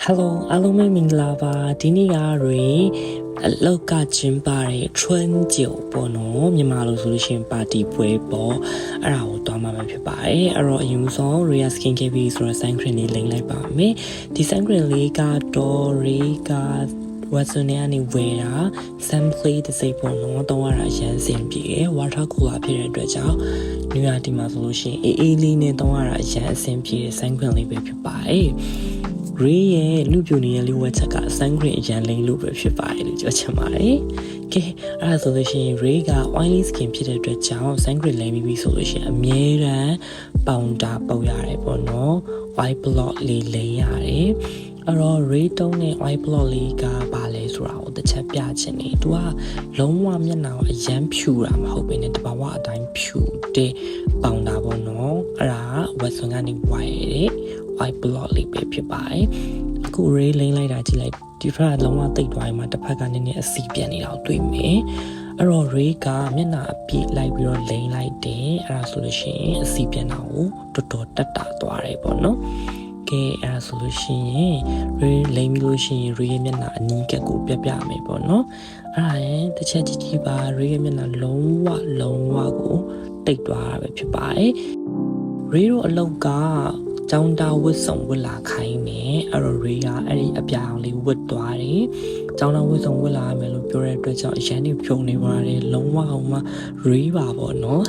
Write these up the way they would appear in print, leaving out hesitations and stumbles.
Hello， 阿龙妹明啦吧？今年亚瑞老家金巴的春酒波喏，你马路上先把地杯波，然后多慢慢去摆，然后用上瑞亚 skin care base 或者 sunscreen 的零来把咩？第 sunscreen 里加多瑞加。What's the name? Where simply the same one. 当然先先别，water cooler 别的叫，女伢的嘛solution。A 里呢，当然先先别，sunscreen 里边去摆。Ray လူပြနေတဲ့လူဝက်ချက်က sunscreen အရင်လိမ့်လို့ပဲဖြစ်ပါတယ်လို့ပြောချင်ပါတယ်။ကဲအဲ့ဒါဆိုလို့ရှိရင် Ray က oily skin ဖြစ်တဲ့အတွက်ကြောင့် sunscreen လိမ့်ပြီးဆိုလို့ရှိရင်အမြဲတမ်းပေါင်တာပုတ်ရတယ်ပေါ့နော်။ white block လေးလိမ့်ရတယ်။အဲ့တော့ Ray တုံးနဲ့ white block လေးကဘာလဲဆိုတာကိုတစ်ချက်ပြချင်တယ်။ तू ကလုံးဝမျက်နှာကိုအရန်ဖြူတာမဟုတ်ဘဲနဲ့တဘာဝအတိုင်းဖြူတဲ့ပေါင်တာပေါ့နော်။အဲ့ဒါ Watson ကနေ white တဲ့white block လေးပဲဖြစ်ပါတယ်အခု ray လိမ့်လိုက်တာကြည့်လိုက်ဒီဖက်ကလုံးဝတိတ်သွားရင်မှတစ်ဖက်ကနည်းနည်းအစီပြန်နေတာကိုတွေ့မယ်အဲ့တော့ ray ကမျက်နှာအပြည့်လိုက်ပြီးတော့လိမ့်လိုက်တယ်အဲ့ဒါဆိုလို့ရှိရင်အစီပြန်တာကိုတော်တော်တက်တာသွားတယ်ပေါ့နော်ကဲအဲ့ဒါဆိုလို့ရှိရင် ray လိမ့်ပြီးလို့ရှိရင် ray ရဲ့မျက်နှာအနီးကပ်ကိုပြပြမယ်ပေါ့နော်အဲ့ဒါရင်တစ်ချက်ကြည့်ကြည့်ပါ ray ရဲ့မျက်နှာလုံးဝကိုတိတ်သွားတာပဲဖြစ်ပါတယ် ray တို့အလောက်ကကျောင်းသားဝတ်စုံဝတ်လာခိုင်းမယ်အဲ့တော့ Ray ကအဲ့ဒီအပြာအောင်လေးဝတ်သွားတယ်ကျောင်းသားဝတ်စုံဝတ်လာမယ်လို့ပြောတဲ့အတွက်ကြောင့်အရန်ကြီးဖြုံနေပါတယ်လုံးဝအောင်မှ Ray ပါပေါ့နော်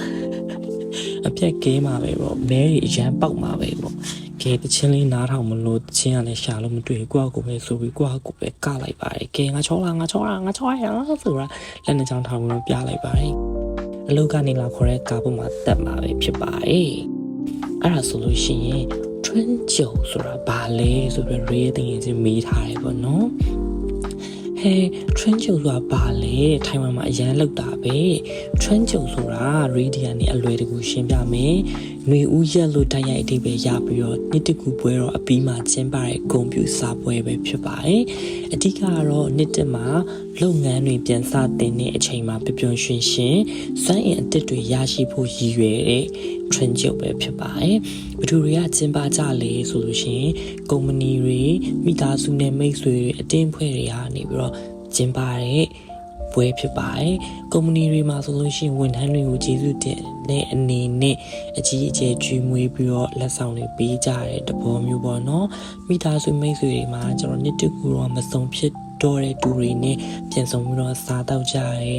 အပြက်ကဲမှာပဲပေါ့မဲကြီးအရန်ပေါက်မှာပဲပေါ့ကဲတချင်းလေးနားထောင်မလို့တချင်းကလည်းရှာလို့မတွေ့ကိုယ့်အကူပဲဆိုပြီးကိုယ့်အကူပဲကလိုက်ပါတယ်ကဲငါချောလားဆိုတာလက်နဲ့ချောင်းထောင်လို့ပြလိုက်ပါတယ်အလုပ်ကနေလာခေါ်တဲ့ကားပေါ်မှာတက်မှာပဲဖြစ်ပါတယ်အဲ့ဒါဆိုလို့ရှိရင်春酒ဆိုတာဘာလဲဆိုပြီး Ray တင်ရင်ချင်းမေးထားတယ်ပေါ့နော်ဟဲ春酒ဆိုတာဘာလဲထိုင်ဝမ်မှာအရန်လောက်တာပဲ春酒ဆိုတာ Ray ဒီကနေအလွယ်တကူရှင်းပြမယ်ຫນွေဦးရက်လို့တိုက်ရိုက်အဓိပ္ပာယ်ရပြီးတော့နှစ်တကူပွဲတော့အပြီးမှာကျင်းပတဲ့ဂုဏ်ပြုစားပွဲပဲဖြစ်ပါတယ်အဓိကကတော့နှစ်တမှာလုပ်ငန်းတွေပြန်စတင်တဲ့အချိန်မှာပျော်ရွှင်ရှင်စွမ်းအင်အသစ်တွေရရှိဖို့ရည်ရွယ်တဲ့ထွန်းကျုပ်ပဲဖြစ်ပါတယ်ဘယ်သူတွေကကျင်းပကြလဲဆိုလို့ရှိရင်ကုမ္ပဏီတွေမိသားစုနဲ့မိတ်ဆွေတွေအတင်းဖွဲ့တွေကနေပြီးတော့ကျင်းပတဲ့ပွဲဖြစ်ပါတယ်ကုမ္ပဏီတွေမှာဆိုလို့ရှိရင်ဝန်ထမ်းတွေကိုကျေးဇူးတင်တဲ့အနေနဲ့အကြီးအကျယ်ကျွေးမွေးပြီးတော့လက်ဆောင်တွေပေးကြတဲ့တဘောမျိုးပေါ့နော်မိသားစုမိတ်ဆွေတွေမှာကျွန်တော်နှစ်တကူတော့မစုံဖြစ်တော့တဲ့တူတွေနဲ့ပြန်ဆောင်ပြီးတော့စားတော့ကြရဲ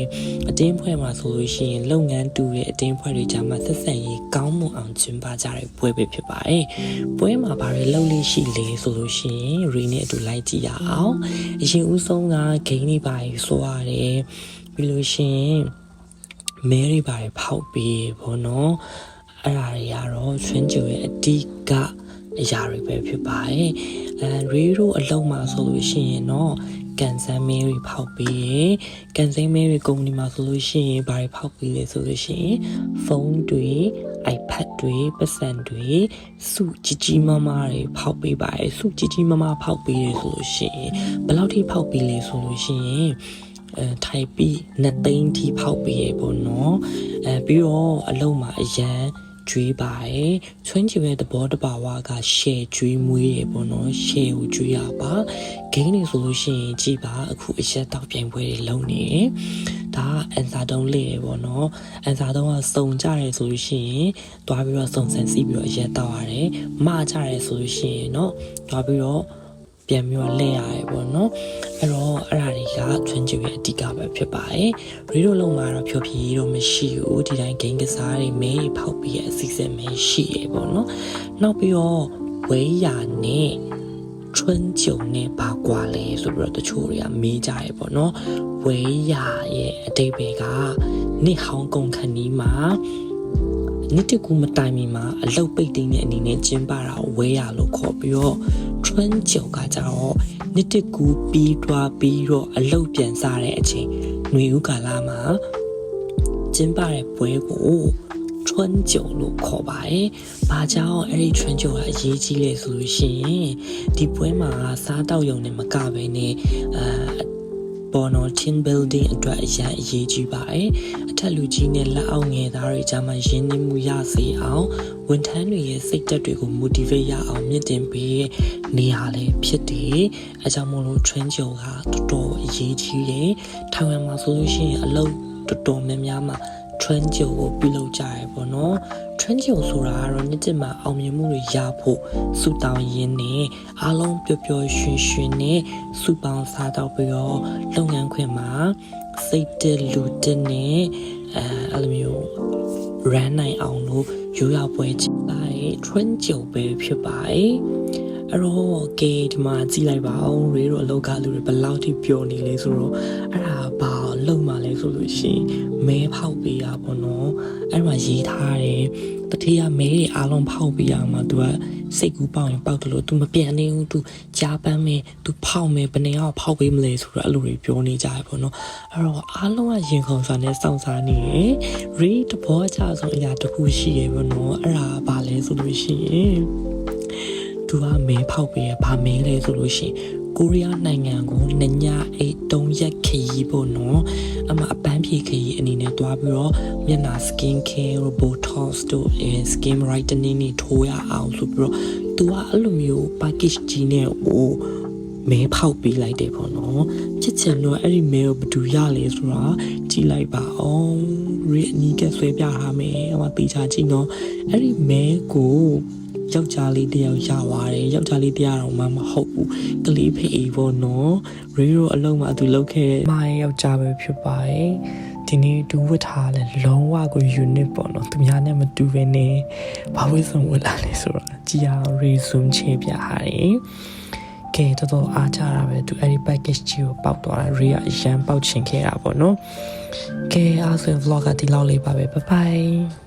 အတင်းဖွဲ့မှာဆိုလို့ရှိရင်လုပ်ငန်းတူတဲ့အတင်းဖွဲ့တွေကြားမှာဆက်ဆံရေးကောင်းမွန်အောင်ကျင်းပကြတဲ့ပွဲပဲဖြစ်ပါတယ်ပွဲမှာဘာတွေလုပ်လို့ရှိလဲဆိုလို့ရှိရင် Ray နဲ့အတူလိုက်ကြည့်ရအောင်အရင်ဦးဆုံးကဂိမ်းတွေပါဆိုရတယ်ပြီးလို့ရှိရင်မဲတွေပါဖောက်ပြီးဘောနော်အဲ့ဒါတွေကတော့ချွန်းကျူရဲ့အဓိကအရာတွေပဲဖြစ်ပါတယ်Ray တို့အလုံးမှာဆိုလို့ရှိရင်တော့ကန်ဆန်းမဲတွေဖောက်ပြီးကန်ဆန်းမဲတွေကုမ္ပဏီမှာဆိုလို့ရှိရင်ဘာတွေဖောက်ပြီးလဲဆိုလို့ရှိရင်ဖုန်းတွေ iPad တွေပတ်စံတွေစုကြီးမားမားတွေဖောက်ပေးပါတယ်စုကြီးမားမားဖောက်ပေးရဆိုလို့ရှိရင်ဘယ်လောက်ထိဖောက်ပေးလဲဆိုလို့ရှိရင်ထိုင်ပြီး2သိန်းထိဖောက်ပေးရပေါ့နော်ပြီးတော့အလုံးမှာအရန်ကျွေးပါတယ်ချွန်းချင်တဲ့သဘောတဘာဝက share ကျွေးမွေးရပေါ့နော် share ကိုကျွေးရပါဂိမ်းနေဆိုလို့ရှိရင်ကြည်ပါအခုအရက်တောက်ပြိုင်ပွဲတွေလုပ်နေဒါအန်စာတုံးလေးရပေါ့နော်အန်စာတုံးကစုံကြရဲဆိုလို့ရှိရင်တွားပြီးတော့စုံစမ်းစီးပြီးတော့အရက်တောက်ရတယ်မကြရဲဆိုလို့ရှိရင်เนาะတွားပြီးတော့ပြန်ပြီးတော့လဲရတယ်ပေါ့နော်အဲ့တော့အဲ့ဒါတွေကချွန်းကျူရဲ့အဓိကပဲဖြစ်ပါတယ်ရီတို့လုံးမှာတော့ဖြိုဖြီးတော့မရှိဘူးဒီတိုင်းဂိမ်းကစားတွေမဲဖောက်ပြီးရဲ့အစီအစဉ်ပဲရှိရပေါ့နော်နောက်ပြီးတော့ဝေးရနဲ့春酒နဲ့ဘာကွာလဲဆိုပြီးတော့တချို့တွေကမေးကြရပေါ့နော်ဝေးရရဲ့အဓိပ္ပာယ်ကနှစ်ဟောင်းကုန်ခန်းကြီးမှာနှစ်တကူမတိုင်မီမှာအလုတ်ပိတ်သိမ်းတဲ့အနေနဲ့ကျင်းပတာကိုဝဲရလို့ခေါ်ပြီးတော့ထွန်းကြုံကကြတော့နှစ်တကူပြီးသွားပြီးတော့အလုတ်ပြန်စားတဲ့အချိန်ຫນွေဦးကာလမှာကျင်းပတဲ့ပွဲကိုထွန်းကြုံလို့ခေါ်ပါတယ်။ဘာကြောင့်အဲ့ဒီထွန်းကြုံကအရေးကြီးလဲဆိုလို့ရှိရင်ဒီပွဲမှာစားတောက်ရုံနဲ့မကဘဲနဲ့ဘ ပေါ်နော် team building အတွက်အရန်အရေးကြီးပါတယ်အထက်လူကြီးနဲ့လက်အောက်ငယ်သားတွေကြားမှာရင်းနှီးမှုရစေအောင်ဝန်ထမ်းတွေရဲ့စိတ်ဓာတ်တွေကို motivate ရအောင်မြင့်တင်ပေးနေရလဲဖြစ်တယ်အဲကြောင့်မို့လို့ train ကျော်ကတော်တော်အရေးကြီးတယ်ထိုင်ဝမ်မှာဆိုလို့ရှိရင်အလုပ်တော်တော်များများမှာ train ကျော်ကိုပြုလုပ်ကြရပေါ့နော် train ကျော်ဆိုတာကတော့နေ့တစ်မှာအောင်မြင်မှုတွေရဖို့စုတောင်းရင်းနဲ့အားလုံးပျော်ပျော်ရွှင်ရွှင်နဲ့စုပေါင်းစားတော့ပြီးတော့လုပ်ငန်းခွင်မှာစိတ်တက်လူတက်နဲ့အဲ့လိုမျိုး run နိုင်အောင်လို့ရိုးရပွဲချလိုက် train ကျော်ပဲဖြစ်ပါတယ်အဲ့တော့ကဲဒီမှာကြည့်လိုက်ပါအောင်ရေတို့အလောက်ကလူတွေဘယ်လောက်ထိပျော်နေလဲဆိုတော့အဲ့ဒါဘာလုံမှလဲဆိုလို့ရှိရင်မဲဖောက်ပေးရပါတော့အဲ့မှာရေးထားတယ်တတိယမဲတွေအားလုံးဖောက်ပေးရမှာ तू ကစိတ်ကူးပေါက်ရင်ပေါက်တယ်လို့ तू မပြန်နေဘူး तू ကြားပန်းမယ် तू ဖောက်မယ်ဘယ်နေအောင်ဖောက်ပေးမလဲဆိုတော့အဲ့လိုတွေပြောနေကြရပါတော့အဲ့တော့အားလုံးကရင်ခုန်စွာနဲ့စောင့်စားနေတယ် read တဘောကြဆုံးအရာတစ်ခုရှိရပါတော့အဲ့ဒါဘာလဲဆိုလို့ရှိရင်သူကမဲဖောက်ပေးရဗာမဲလဲဆိုလို့ရှိရင်ကိုရီးယားနိုင်ငံကို2ည3ရက်ခရီးပေါ့နော်အမအပန်းဖြေခရီးအနေနဲ့တွားပြီးတော့မျက်နှာ skin care botox တို့ skin brightening တွေထိုးရအောင်ဆိုပြီးတော့သူကအဲ့လိုမျိုး package ကြီးနဲ့ဟိုမဲဖောက်ပေးလိုက်တယ်ပေါ့နော်ချစ်ချင်တော့အဲ့ဒီမဲကိုဘယ်သူရလဲဆိုတာကြည့်လိုက်ပါအောင်ရေအနီးကဆွဲပြထားမယ်ဟိုမှာပေးချကြည့်နော်အဲ့ဒီမဲကိုယောက်ျားလေးတယောက်ရသွားတယ်ယောက်ျားလေးတယောက်တော့မှမဟုတ်ဘူးကလေးဖေးပေါ့နော်ရေရိုအလုံးမှာသူလောက်ခဲ့မာရဲ့ယောက်ျားပဲဖြစ်ပါတယ်ဒီနေ့တူဝတ်ထားလဲလုံးဝကို unit ပေါ့နော်သူများနဲ့မတူဘဲနဲ့ဘာဝိစုံဝတ်လာလဲဆိုတော့ကြည်အောင် resume ချပြထားတယ်ကဲတော်တော်အားကြတာပဲသူအဲ့ဒီ package ကြီးကိုပေါက်သွားတာရေကအရန်ပေါက်ချင်ခဲ့တာပေါ့နော်ကဲအားဆို vlog ကဒီလောက်လေးပါပဲ bye bye